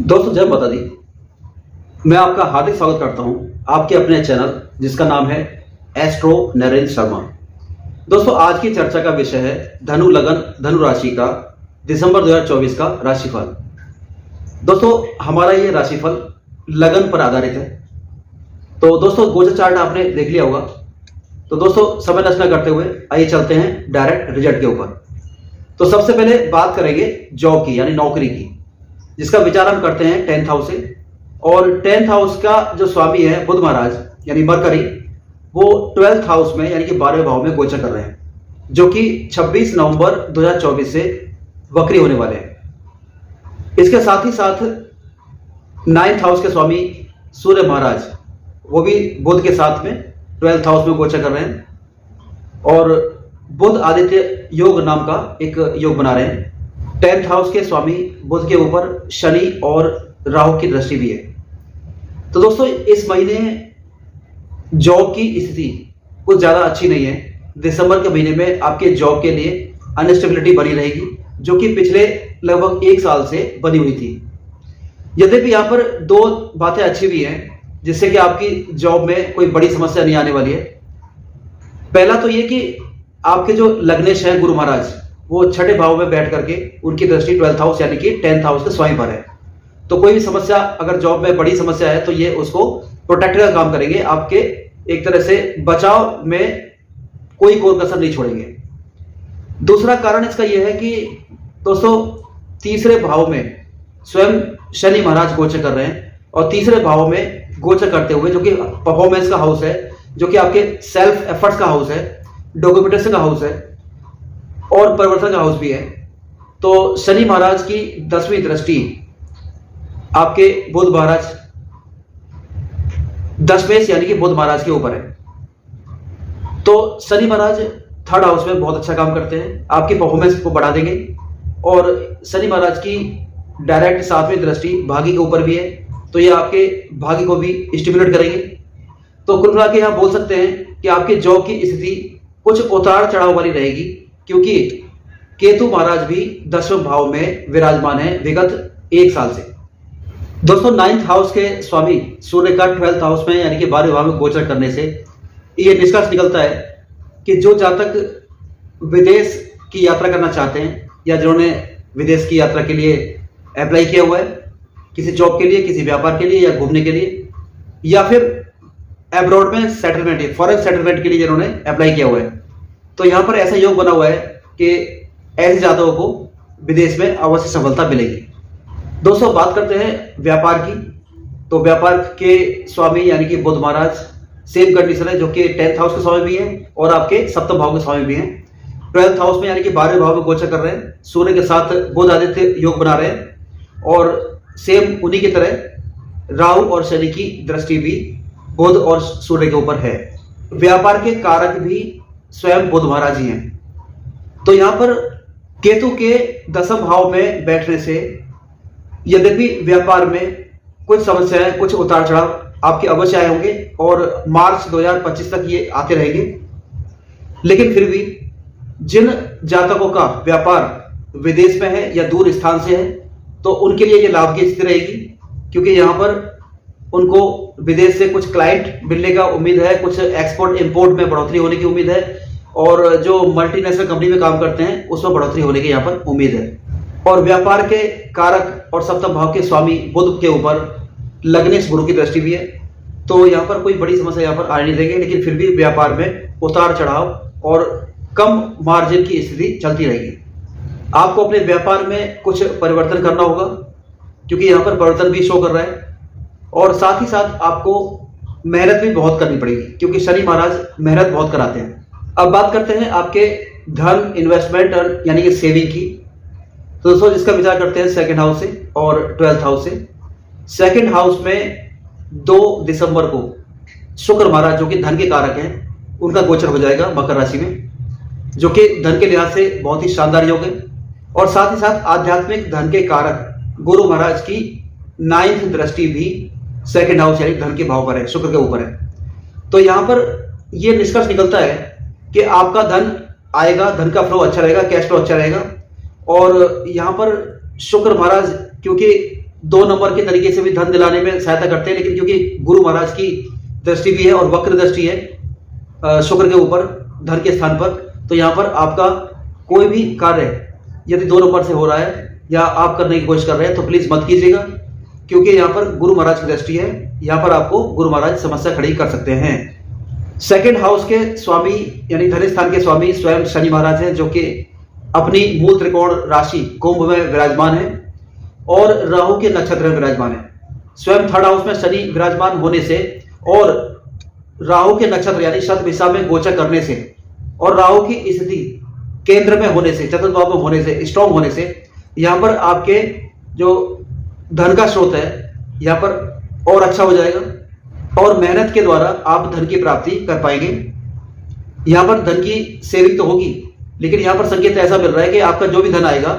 दोस्तों जय माता दी। मैं आपका हार्दिक स्वागत करता हूं आपके अपने चैनल जिसका नाम है एस्ट्रो नरेंद्र शर्मा। दोस्तों आज की चर्चा का विषय है धनु लगन धनु राशि का दिसंबर 2024 का राशिफल। दोस्तों हमारा ये राशिफल लगन पर आधारित है। तो दोस्तों गोचर चार्ट आपने देख लिया होगा। तो दोस्तों समय नष्ट न करते हुए आइए चलते हैं डायरेक्ट रिजल्ट के ऊपर। तो सबसे पहले बात करेंगे जॉब की यानी नौकरी की, जिसका विचार हम करते हैं 10th हाउस से। और 10th हाउस का जो स्वामी है बुध महाराज यानी मरकरी, वो 12th हाउस में यानी कि 12वें भाव में गोचर कर रहे हैं, जो कि 26 नवंबर 2024 से वक्री होने वाले हैं। इसके साथ ही साथ 9th हाउस के स्वामी सूर्य महाराज, वो भी बुध के साथ में 12th हाउस में गोचर कर रहे हैं और बुध आदित्य योग नाम का एक योग बना रहे हैं। 10th हाउस के स्वामी बुध के ऊपर शनि और राहु की दृष्टि भी है। तो दोस्तों इस महीने जॉब की स्थिति कुछ ज्यादा अच्छी नहीं है। दिसंबर के महीने में आपके जॉब के लिए अनस्टेबिलिटी बनी रहेगी, जो कि पिछले लगभग 1 साल से बनी हुई थी। यद्यपि यहाँ पर 2 बातें अच्छी भी हैं, जिससे कि आपकी जॉब में कोई बड़ी समस्या नहीं आने वाली है। पहला तो ये कि आपके जो लग्नेश है गुरु महाराज, वो 6ठे भाव में बैठ करके उनकी दृष्टि 12th हाउस यानी कि 10th हाउस के स्वामी पर है। तो कोई भी समस्या, अगर जॉब में बड़ी समस्या है तो ये उसको प्रोटेक्ट का काम करेंगे, आपके एक तरह से बचाव में कोई कोर कसर नहीं छोड़ेंगे। दूसरा कारण इसका यह है कि दोस्तों 3रे भाव में स्वयं शनि महाराज गोचर कर रहे हैं और 3रे भाव में गोचर करते हुए, जो कि परफॉर्मेंस का हाउस है, जो कि आपके सेल्फ एफर्ट्स का हाउस है, डॉक्यूमेंटेशन का हाउस है और परिवर्तन का हाउस भी है। तो शनि महाराज की 10वीं दृष्टि आपके बुध महाराज 10वें यानी कि बुध महाराज के ऊपर है। तो शनि महाराज 3rd हाउस में बहुत अच्छा काम करते हैं, आपकी परफॉर्मेंस को बढ़ा देंगे। और शनि महाराज की डायरेक्ट 7वीं दृष्टि भाग्य के ऊपर भी है, तो ये आपके भाग्य को भी स्टिमुलेट करेंगे। तो कुल मिला के यहाँ बोल सकते हैं कि आपके जॉब की स्थिति कुछ उतार चढ़ाव वाली रहेगी, क्योंकि केतु महाराज भी 10वें भाव में विराजमान है विगत 1 साल से। दोस्तों 9th हाउस के स्वामी सूर्य का 12th हाउस में यानी कि 12वें भाव में गोचर करने से ये निष्कर्ष निकलता है कि जो जातक विदेश की यात्रा करना चाहते हैं या जिन्होंने विदेश की यात्रा के लिए अप्लाई किया हुआ है, किसी जॉब के लिए, किसी व्यापार के लिए या घूमने के लिए, या फिर एब्रॉड में सेटलमेंट, फॉरेन सेटलमेंट के लिए जिन्होंने अप्लाई किया हुआ है, तो यहाँ पर ऐसा योग बना हुआ है कि ऐसे जातकों को विदेश में अवश्य सफलता मिलेगी। दोस्तों बात करते हैं व्यापार की। तो व्यापार के स्वामी यानी कि बुध महाराज सेम कंडीशन है, जो कि 10th हाउस के स्वामी भी हैं और आपके 7वें भाव के स्वामी भी हैं। 12th हाउस में यानी कि 12वें भाव में गोचर कर रहे हैं, सूर्य के साथ बुध आदित्य योग बना रहे हैं और सेम उन्हीं की तरह राहु और शनि की दृष्टि भी बुध और सूर्य के ऊपर है। व्यापार के कारक भी स्वयं बुध महाराज ही हैं। तो यहां पर केतु के 10वें भाव में बैठने से यद्यपि व्यापार में कुछ समस्याएं, कुछ उतार चढ़ाव आपके अवश्य आए होंगे और मार्च 2025 तक ये आते रहेंगे, लेकिन फिर भी जिन जातकों का व्यापार विदेश में है या दूर स्थान से है, तो उनके लिए ये लाभ की स्थिति रहेगी, क्योंकि यहाँ पर उनको विदेश से कुछ क्लाइंट मिलने का उम्मीद है, कुछ एक्सपोर्ट इंपोर्ट में बढ़ोतरी होने की उम्मीद है और जो मल्टीनेशनल कंपनी में काम करते हैं उसमें बढ़ोतरी होने की यहाँ पर उम्मीद है। और व्यापार के कारक और 7वें भाव के स्वामी बुध के ऊपर लग्नेश गुरु की दृष्टि भी है, तो यहाँ पर कोई बड़ी समस्या यहाँ पर आने नहीं देंगे, लेकिन फिर भी व्यापार में उतार चढ़ाव और कम मार्जिन की स्थिति चलती रहेगी। आपको अपने व्यापार में कुछ परिवर्तन करना होगा, क्योंकि यहाँ पर परिवर्तन भी शो कर रहा है और साथ ही साथ आपको मेहनत भी बहुत करनी पड़ेगी, क्योंकि शनि महाराज मेहनत बहुत कराते हैं। अब बात करते हैं आपके धन, इन्वेस्टमेंट और यानी कि सेविंग की। तो दोस्तों जिसका विचार करते हैं 2nd हाउस से और 12th हाउस से। 2nd हाउस में 2 दिसंबर को शुक्र महाराज, जो कि धन के कारक हैं, उनका गोचर हो जाएगा मकर राशि में, जो कि धन के लिहाज से बहुत ही शानदार योग है। और साथ ही साथ आध्यात्मिक धन के कारक गुरु महाराज की 9th दृष्टि भी 2nd हाउस यानी धन के भाव पर है, शुक्र के ऊपर है। तो यहाँ पर यह निष्कर्ष निकलता है कि आपका धन आएगा, धन का फ्लो अच्छा रहेगा, कैश फ्लो अच्छा रहेगा। और यहाँ पर शुक्र महाराज क्योंकि 2 नंबर के तरीके से भी धन दिलाने में सहायता करते हैं, लेकिन क्योंकि गुरु महाराज की दृष्टि भी है और वक्र दृष्टि है शुक्र के ऊपर धन के स्थान पर, तो यहाँ पर आपका कोई भी कार्य यदि 2 नंबर से हो रहा है या आप करने की कोशिश कर रहे हैं तो प्लीज मत कीजिएगा, क्योंकि यहाँ पर गुरु महाराज की दृष्टि है, यहाँ पर आपको गुरु महाराज समस्या खड़ी कर सकते हैं। सेकंड हाउस के स्वामी यानी धन स्थान के स्वामी स्वयं शनि महाराज हैं, जो कि अपनी मूल त्रिकोण राशि कुंभ में विराजमान है और राहु के नक्षत्र में विराजमान है। स्वयं थर्ड हाउस में शनि विराजमान होने से और राहु के नक्षत्र यानी शत दिशा में गोचर करने से और राहु की स्थिति केंद्र में होने से, चतुर्थ भाव में होने से, स्ट्रॉन्ग होने से यहाँ पर आपके जो धन का स्रोत है यहाँ पर और अच्छा हो जाएगा और मेहनत के द्वारा आप धन की प्राप्ति कर पाएंगे। यहाँ पर धन की सेविंग तो होगी, लेकिन यहाँ पर संकेत ऐसा मिल रहा है कि आपका जो भी धन आएगा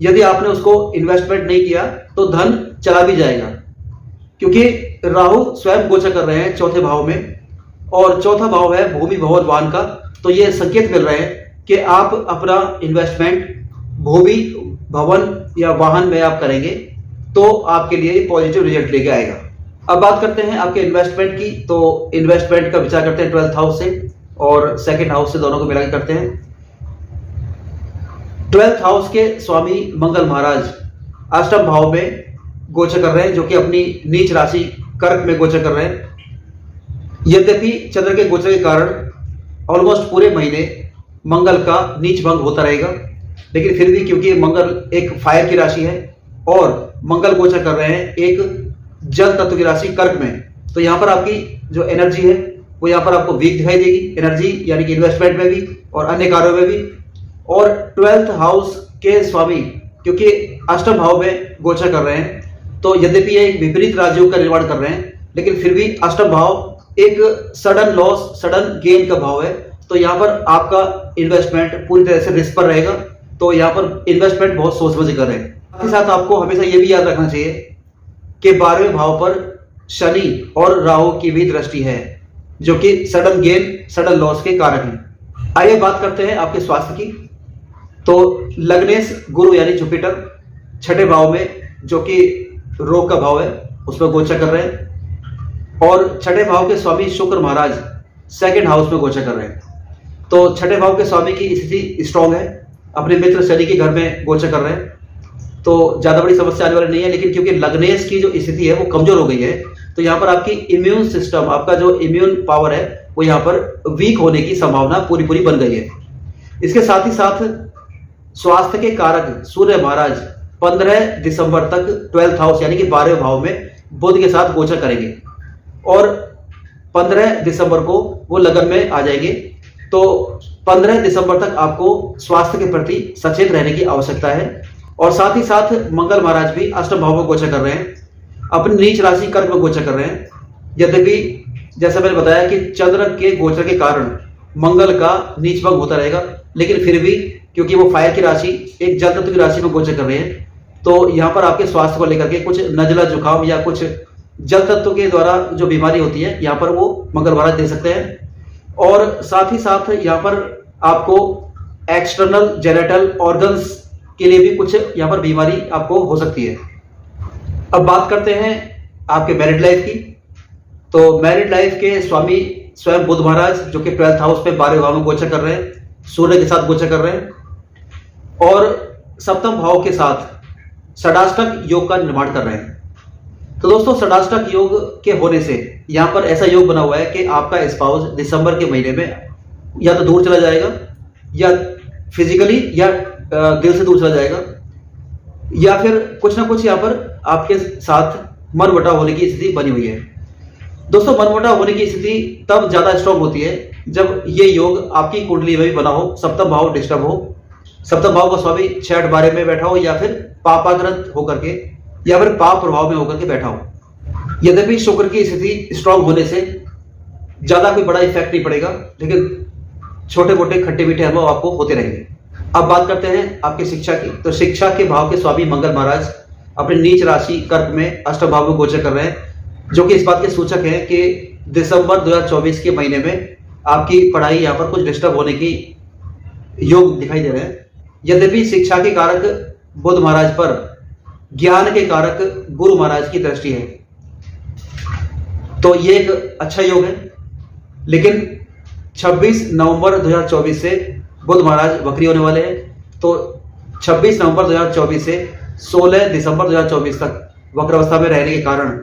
यदि आपने उसको इन्वेस्टमेंट नहीं किया तो धन चला भी जाएगा, क्योंकि राहु स्वयं गोचर कर रहे हैं चौथे भाव में और चौथा भाव है भूमि भवन वाहन का। तो ये संकेत मिल रहे हैं कि आप अपना इन्वेस्टमेंट भूमि भवन या वाहन में आप करेंगे तो आपके लिए पॉजिटिव रिजल्ट लेके आएगा। अब बात करते हैं आपके इन्वेस्टमेंट की, तो इन्वेस्टमेंट का विचार करते हैं 12th हाउस से और सेकंड हाउस से, दोनों को मिला के करते हैं। 12th हाउस के स्वामी मंगल महाराज अष्टम भाव में गोचर कर रहे हैं, जो कि अपनी नीच राशि कर्क में गोचर कर रहे हैं। यद्यपि चंद्र के गोचर के कारण ऑलमोस्ट पूरे महीने मंगल का नीच भंग होता रहेगा, लेकिन फिर भी क्योंकि मंगल एक फायर की राशि है और मंगल गोचर कर रहे हैं एक जल तत्व की राशि कर्क में, तो यहाँ पर आपकी जो एनर्जी है वो यहाँ पर आपको वीक दिखाई देगी, एनर्जी यानी कि इन्वेस्टमेंट में भी और अन्य कार्यों में भी। और 12th हाउस के स्वामी क्योंकि अष्टम भाव में गोचर कर रहे हैं, तो यद्यपि ये एक विपरीत राजयोग का निर्माण कर रहे हैं, लेकिन फिर भी अष्टम भाव एक सडन लॉस सडन गेन का भाव है, तो यहाँ पर आपका इन्वेस्टमेंट पूरी तरह से रिस्क पर रहेगा। तो यहाँ पर इन्वेस्टमेंट बहुत सोच समझ कर रहे हैं। साथ ही साथ आपको हमेशा ये भी याद रखना चाहिए कि 12वें भाव पर शनि और राहु की भी दृष्टि है, जो कि सडन गेन सडन लॉस के कारक हैं। आइए बात करते हैं आपके स्वास्थ्य की। तो लग्नेश गुरु यानी जुपिटर छठे भाव में, जो कि रोग का भाव है, उसमें गोचर कर रहे हैं और छठे भाव के स्वामी शुक्र महाराज सेकंड हाउस में गोचर कर रहे हैं। तो छठे भाव के स्वामी की स्थिति स्ट्रांग है, अपने मित्र शनि के घर में गोचर कर रहे हैं, तो ज्यादा बड़ी समस्या आने वाली नहीं है। लेकिन क्योंकि लग्नेश की जो स्थिति है वो कमजोर हो गई है, तो यहाँ पर आपकी इम्यून सिस्टम, आपका जो इम्यून पावर है वो यहाँ पर वीक होने की संभावना पूरी पूरी बन गई है। इसके साथ ही साथ स्वास्थ्य के कारक सूर्य महाराज 15 दिसंबर तक 12th हाउस यानी कि 12वें भाव में बुध के साथ गोचर करेंगे और 15 दिसंबर को वो लगन में आ जाएंगे। तो 15 दिसंबर तक आपको स्वास्थ्य के प्रति सचेत रहने की आवश्यकता है। और साथ ही साथ मंगल महाराज भी अष्टम भाव में गोचर कर रहे हैं, अपनी नीच राशि कर्क में गोचर कर रहे हैं। यद्यपि जैसा मैंने बताया कि चंद्र के गोचर के कारण मंगल का नीच भंग होता रहेगा, लेकिन फिर भी क्योंकि वो फायर की राशि एक जल तत्व की राशि में गोचर कर रहे हैं, तो यहाँ पर आपके स्वास्थ्य को लेकर के कुछ नजला जुकाम या कुछ जल तत्व के द्वारा जो बीमारी होती है यहाँ पर वो मंगल महाराज दे सकते हैं। और साथ ही साथ यहाँ पर आपको एक्सटर्नल जेनेटल ऑर्गन्स के लिए भी कुछ यहाँ पर बीमारी आपको हो सकती है। अब बात करते हैं आपके मैरिड लाइफ की। तो मैरिड लाइफ के स्वामी स्वयं बुध महाराज, जो कि 12th हाउस में 12वें भाव में गोचर कर रहे हैं, सूर्य के साथ गोचर कर रहे हैं और सप्तम भाव के साथ षडाष्टक योग का निर्माण कर रहे हैं। तो दोस्तों षडाष्टक योग के होने से यहाँ पर ऐसा योग बना हुआ है कि आपका स्पाउस दिसंबर के महीने में या तो दूर चला जाएगा या फिजिकली या दिल से दूर चला जाएगा, या फिर कुछ ना कुछ यहाँ पर आपके साथ मनमुटाव होने की स्थिति बनी हुई है। दोस्तों मनमुटाव होने की स्थिति तब ज्यादा स्ट्रांग होती है जब ये योग आपकी कुंडली में भी बना हो, सप्तम भाव डिस्टर्ब हो, सप्तम भाव का स्वामी 6-8 में बैठा हो, या फिर पापाग्रंथ होकर के या फिर पाप प्रभाव में होकर के बैठा हो। यद्यपि शुक्र की स्थिति स्ट्रांग होने से ज्यादा कोई बड़ा इफेक्ट नहीं पड़ेगा, लेकिन छोटे मोटे खट्टे मीठे अनुभव आपको होते रहेंगे। अब बात करते हैं आपकी शिक्षा की। तो शिक्षा के भाव के स्वामी मंगल महाराज अपने नीच राशि कर्क में अष्टम भाव में गोचर कर रहे हैं, जो कि इस बात के सूचक है कि दिसंबर 2024 के महीने में आपकी पढ़ाई यहाँ पर कुछ डिस्टर्ब होने की योग दिखाई दे रहे हैं। यद्यपि शिक्षा के कारक बुध महाराज पर ज्ञान के कारक गुरु महाराज की दृष्टि है, तो ये एक अच्छा योग है। लेकिन 26 नवंबर 2024 से बुध महाराज वक्री होने वाले हैं, तो 26 नवंबर 2024 से 16 दिसंबर 2024 तक वक्र अवस्था में रहने के कारण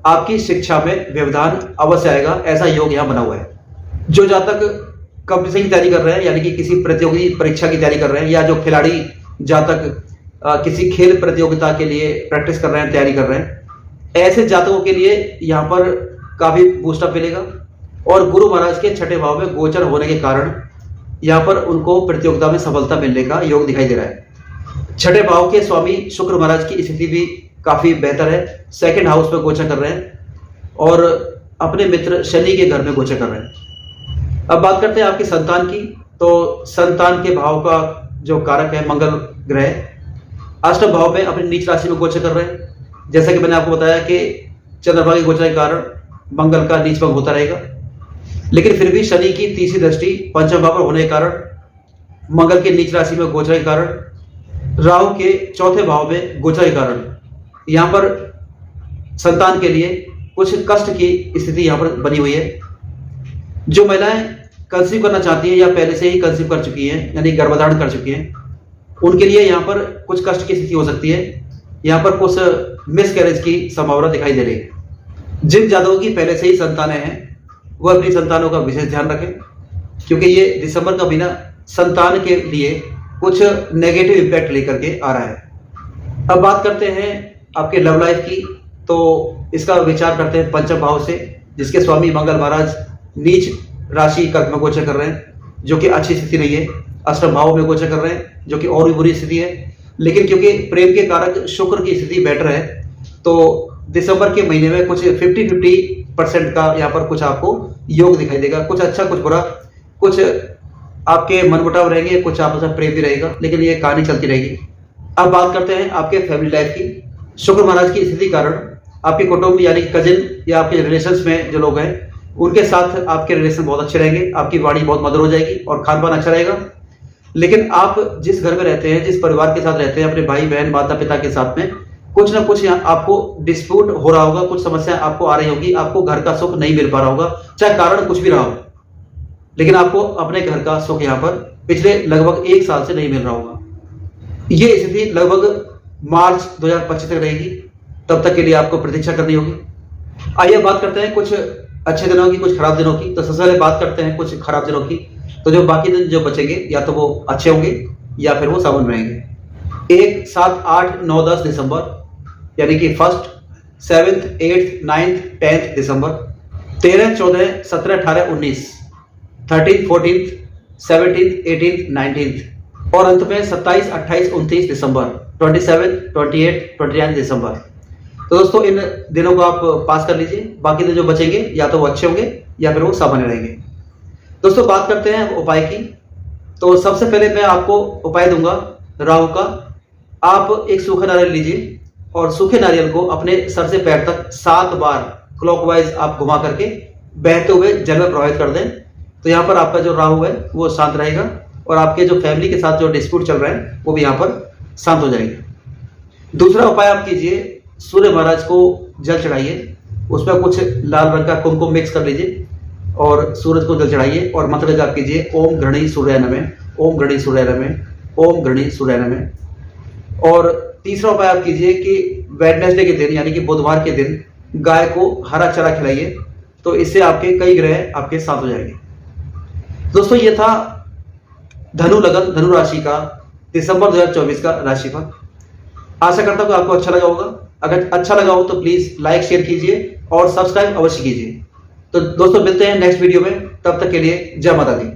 आपकी शिक्षा में व्यवधान अवश्य आएगा, ऐसा योग यहां बना हुआ है। जो जातक कंपटीशन की तैयारी कर रहे हैं, यानी कि किसी प्रतियोगी परीक्षा की तैयारी कर रहे हैं, या जो खिलाड़ी जातक किसी खेल प्रतियोगिता के लिए प्रैक्टिस कर रहे हैं, तैयारी कर रहे हैं, ऐसे जातकों के लिए यहाँ पर काफी बूस्टअप मिलेगा। और गुरु महाराज के छठे भाव में गोचर होने के कारण यहाँ पर उनको प्रतियोगिता में सफलता मिलने का योग दिखाई दे रहा है। छठे भाव के स्वामी शुक्र महाराज की स्थिति भी काफी बेहतर है, सेकंड हाउस में गोचर कर रहे हैं और अपने मित्र शनि के घर में गोचर कर रहे हैं। अब बात करते हैं आपकी संतान की, तो संतान के भाव का जो कारक है मंगल ग्रह अष्टम भाव में अपनी नीच राशि में गोचर कर रहे हैं। जैसा कि मैंने आपको बताया कि चंद्रमा के गोचर के कारण मंगल का नीच भंग होता रहेगा, लेकिन फिर भी शनि की तीसरी दृष्टि पंचम भाव पर होने के कारण, मंगल के नीच राशि में गोचर के कारण, राहु के चौथे भाव में गोचर के कारण यहाँ पर संतान के लिए कुछ कष्ट की स्थिति यहाँ पर बनी हुई है। जो महिलाएं कंसीव करना चाहती हैं या पहले से ही कंसीव कर चुकी हैं, यानी गर्भधारण कर चुकी हैं, उनके लिए यहाँ पर कुछ कष्ट की स्थिति हो सकती है। यहाँ पर कुछ मिसकैरेज की संभावना दिखाई दे रही है। जिन जातकों की पहले से ही संतानें हैं वह अपनी संतानों का विशेष ध्यान रखें, क्योंकि ये दिसंबर का महीना संतान के लिए कुछ नेगेटिव इम्पैक्ट लेकर के आ रहा है। अब बात करते हैं आपके लव लाइफ की, तो इसका विचार करते हैं पंचम भाव से, जिसके स्वामी मंगल महाराज नीच राशि कर्क में गोचर कर रहे हैं, जो कि अच्छी स्थिति नहीं है। अष्टम भाव में गोचर कर रहे हैं, जो कि और भी बुरी स्थिति है। लेकिन क्योंकि प्रेम के कारक शुक्र की स्थिति बेटर है, तो दिसंबर के महीने में कुछ 50-50% का यहाँ पर कुछ आपको योग दिखाई देगा। कुछ अच्छा कुछ बुरा, कुछ आपके मनमुटाव रहेंगे, कुछ आपस में प्रेम भी रहेगा, लेकिन ये कहानी चलती रहेगी। अब बात करते हैं आपके फैमिली लाइफ की। शुक्र महाराज की स्थिति कारण आपके कुटुंब यानी कजिन या आपके रिलेशंस में जो लोग हैं उनके साथ आपके रिलेशन बहुत अच्छे रहेंगे, आपकी वाणी बहुत मधुर हो जाएगी और खान पान अच्छा रहेगा। लेकिन आप जिस घर में रहते हैं, जिस परिवार के साथ रहते हैं, अपने भाई बहन माता पिता के साथ में कुछ ना कुछ यहाँ आपको डिस्प्यूट हो रहा होगा, कुछ समस्या आपको आ रही होगी, आपको घर का सुख नहीं मिल पा रहा होगा, चाहे कारण कुछ भी रहा हो, लेकिन आपको अपने घर का सुख यहाँ पर पिछले लगभग 1 साल से नहीं मिल रहा होगा। ये स्थिति लगभग मार्च 2025 तक रहेगी, तब तक के लिए आपको प्रतीक्षा करनी होगी। आइए बात करते हैं कुछ अच्छे दिनों की, कुछ खराब दिनों की। तो सबसे पहले बात करते हैं कुछ खराब दिनों की। तो जो बाकी दिन जो बचेंगे या तो वो अच्छे होंगे या फिर वो सामान्य रहेंगे। 1, 7, 8, 9, 10 दिसंबर, यानी कि 1st, 7th, 8th, 9th, 10th दिसंबर, 13, 14, 17, 18, 19, 13, 14, 17, 18, 19 और अंत में 27, 28, 29 दिसंबर, 27, 28, 29 दिसंबर। तो दोस्तों इन दिनों को आप पास कर लीजिए। बाकी दिन जो बचेंगे या तो वो अच्छे होंगे या फिर वो सामान्य रहेंगे। दोस्तों बात करते हैं उपाय की। तो सबसे पहले मैं आपको उपाय दूंगा राहु का। आप एक सूखा नारियल लीजिए और सूखे नारियल को अपने सर से पैर तक 7 बार क्लॉकवाइज आप घुमा करके बहते हुए जल में प्रवाहित कर दें। तो यहाँ पर आपका जो राहु है वो शांत रहेगा और आपके जो फैमिली के साथ जो डिस्प्यूट चल रहे हैं वो भी यहाँ पर शांत हो जाएंगे। दूसरा उपाय आप कीजिए, सूर्य महाराज को जल चढ़ाइए, उसमें कुछ लाल रंग का कुमकुम मिक्स कर लीजिए और सूरज को जल चढ़ाइए और मंत्र जाप कीजिए, ओम गृणी सूर्याय नमः, ओम गृणी सूर्याय नमः, ओम गृणी सूर्याय नमः। और तीसरा उपाय आप कीजिए कि वेडनेसडे के दिन यानी कि बुधवार के दिन गाय को हरा चारा खिलाइए, तो इससे आपके कई ग्रह आपके साथ हो जाएंगे। दोस्तों ये था धनु लगन धनु राशि का दिसंबर 2024 का राशिफल। आशा करता हूं कि आपको अच्छा लगा होगा। अगर अच्छा लगा हो तो प्लीज लाइक शेयर कीजिए और सब्सक्राइब अवश्य कीजिए। तो दोस्तों मिलते हैं नेक्स्ट वीडियो में, तब तक के लिए जय माता दी।